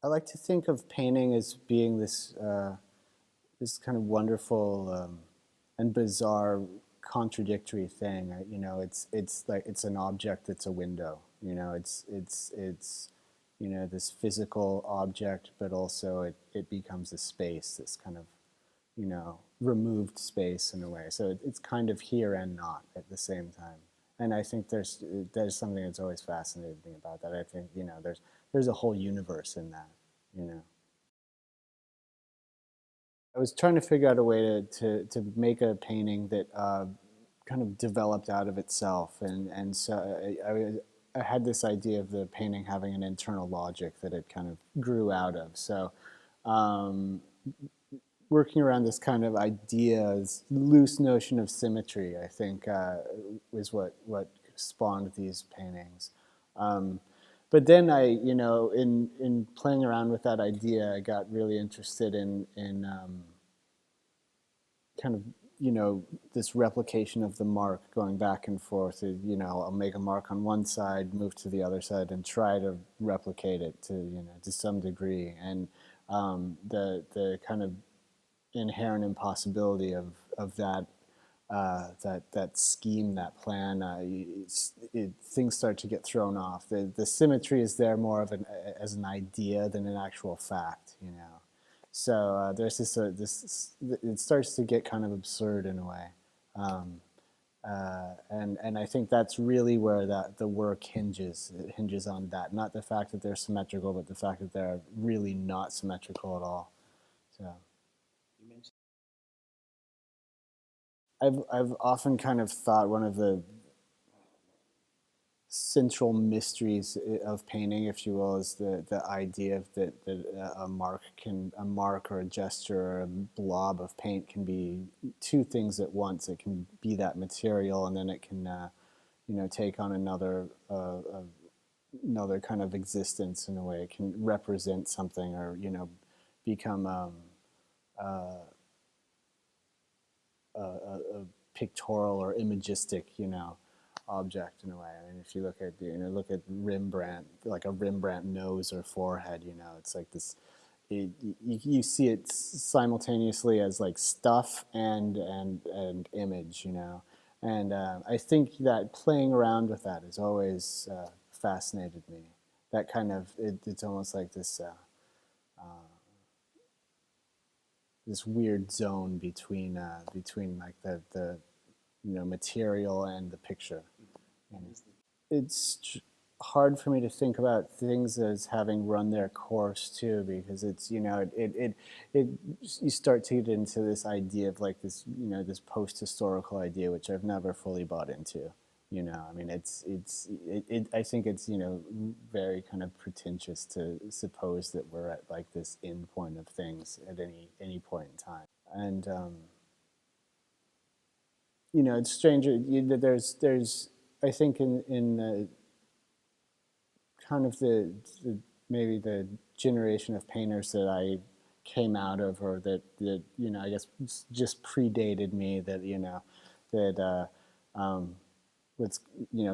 I like to think of painting as being this kind of wonderful and bizarre contradictory thing. It's like it's an object that's a window. It's this physical object, but also it becomes a space, this kind of removed space in a way. So it's kind of here and not at the same time. And I think there's something that's always fascinated me about that. I think there's a whole universe in that. You know. I was trying to figure out a way to make a painting that kind of developed out of itself, and so I had this idea of the painting having an internal logic that it kind of grew out of. So um, working around this kind of idea, this loose notion of symmetry, I think, was what spawned these paintings. Um, but then in playing around with that idea, I got really interested in kind of this replication of the mark, going back and forth. I'll make a mark on one side, move to the other side, and try to replicate it to some degree. And the kind of inherent impossibility of that scheme, that plan, things start to get thrown off. The symmetry is there more of as an idea than an actual fact. So there's this. It starts to get kind of absurd in a way, and I think that's really where the work hinges. It hinges on that, not the fact that they're symmetrical, but the fact that they're really not symmetrical at all. So. I've often kind of thought one of the central mysteries of painting, if you will, is the idea that a mark or a gesture or a blob of paint can be two things at once. It can be that material, and then it can take on another kind of existence in a way. It can represent something, or become a pictorial or imagistic, object in a way. I mean, if you look at Rembrandt, like a Rembrandt nose or forehead, it's like this. You see it simultaneously as like stuff and image. And I think that playing around with that has always fascinated me. That kind of it's almost like this weird zone between like the material and the picture. It's hard for me to think about things as having run their course too, because it's it you start to get into this idea of like this post historical idea, which I've never fully bought into. I mean, I think it's very kind of pretentious to suppose that we're at like this end point of things at any point in time. And it's strange. There's I think in kind of the maybe the generation of painters that I came out of, or that I guess just predated me, that that was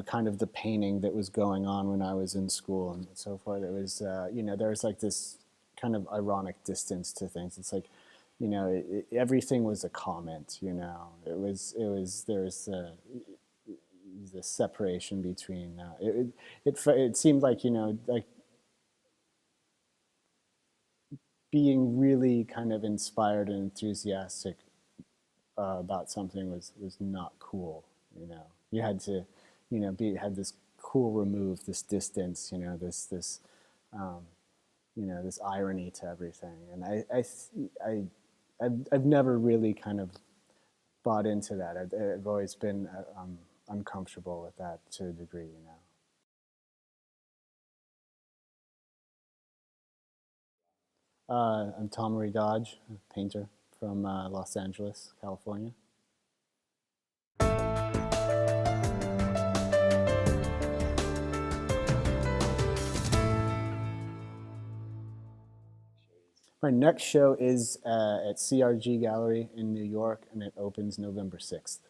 kind of the painting that was going on when I was in school and so forth. It was there was like this kind of ironic distance to things. It's like everything was a comment. There was the separation between it seemed like like being really kind of inspired and enthusiastic about something was not cool. You had to had this cool remove, this distance, this um, this irony to everything. And I've never really kind of bought into that. I've always been uncomfortable with that to a degree. I'm Tomory, a painter from Los Angeles, California. My next show is at CRG Gallery in New York, and it opens November 6th.